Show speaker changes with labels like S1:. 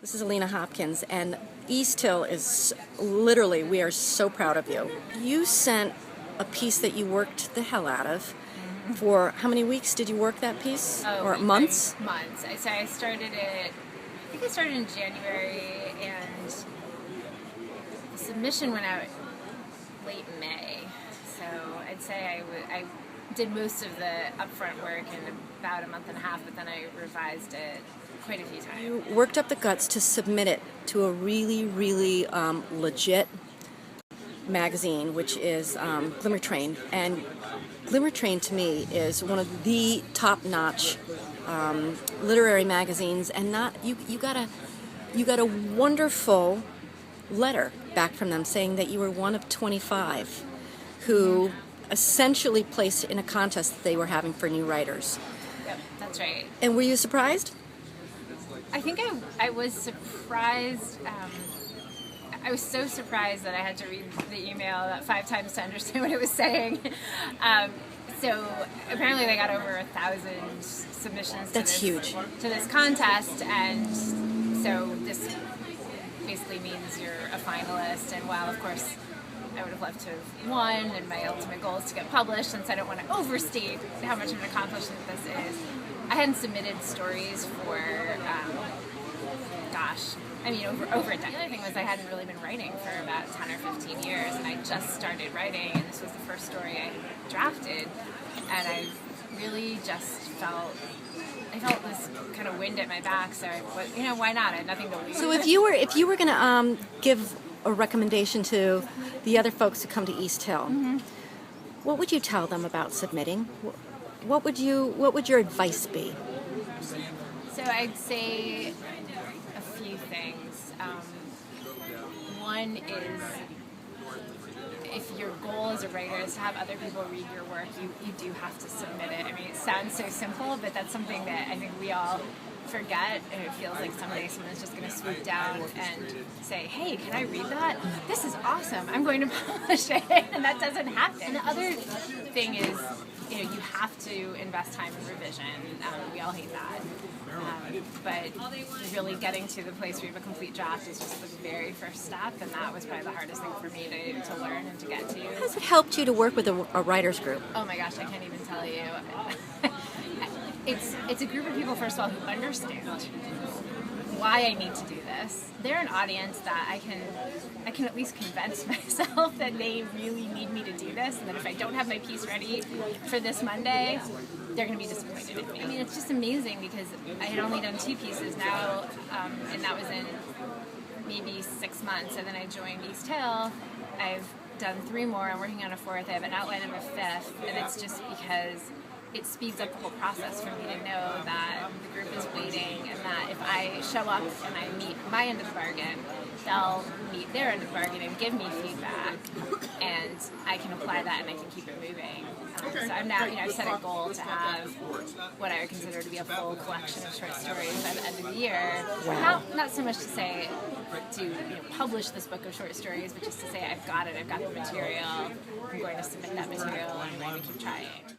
S1: This is Aliina Hopkins, and East Hill is literally, we are so proud of you. You sent a piece that you worked the hell out of. For how many weeks did you work that piece? Or months?
S2: Months. I started it, I think I started in January, and the submission went out late May. So I'd say I did most of the upfront work in about a month and a half, but then I revised it quite a few times.
S1: You worked up the guts to submit it to a really, really legit magazine, which is Glimmer Train. And Glimmer Train, to me, is one of the top-notch literary magazines. And you got a wonderful letter back from them saying that you were one of 25 who essentially placed in a contest that they were having for new writers.
S2: Yep, that's right.
S1: And were you surprised?
S2: I think I was surprised. I was so surprised that I had to read the email about 5 times to understand what it was saying. So apparently they got over 1,000 submissions
S1: huge.
S2: To this contest, and so this basically means you're a finalist. And while of course I would have loved to have won, and my ultimate goal is to get published, since I don't want to overstate how much of an accomplishment this is, I hadn't submitted stories for, over a decade. The other thing was I hadn't really been writing for about 10 or 15 years, and I just started writing, and this was the first story I drafted, and I really just felt this kind of wind at my back, so why not? I had nothing to lose.
S1: So if you were going to give a recommendation to the other folks who come to East Hill, what would you tell them about submitting? What would your advice be?
S2: So I'd say a few things. One is, if your goal as a writer is to have other people read your work, you do have to submit it. I mean, it sounds so simple, but that's something that I think we all forget, and it feels like someday someone's just going to swoop down and say, hey, can I read that? This is awesome. I'm going to publish it. And that doesn't happen. And the other thing is, you have to invest time in revision. We all hate that. But really getting to the place where you have a complete draft is just the very first step, and that was probably the hardest thing for me to learn and to get to.
S1: How has it helped you to work with a writer's group?
S2: Oh my gosh, I can't even tell you. It's a group of people, first of all, who understand why I need to do this. They're an audience that I can at least convince myself that they really need me to do this, and that if I don't have my piece ready for this Monday, they're going to be disappointed in me. I mean, it's just amazing, because I had only done 2 pieces now, and that was in maybe 6 months, and then I joined East Hill. I've done 3 more. I'm working on a 4th. I have an outline of a 5th, and it's just because it speeds up the whole process for me to know that the group is waiting, and that if I show up and I meet my end of the bargain, they'll meet their end of the bargain and give me feedback, and I can apply that and I can keep it moving. So I'm now, I've set a goal to have what I would consider to be a full collection of short stories by the end of the year.
S1: Wow.
S2: Not so much to say to publish this book of short stories, but just to say I've got it, I've got the material, I'm going to submit that material, and I'm going to keep trying.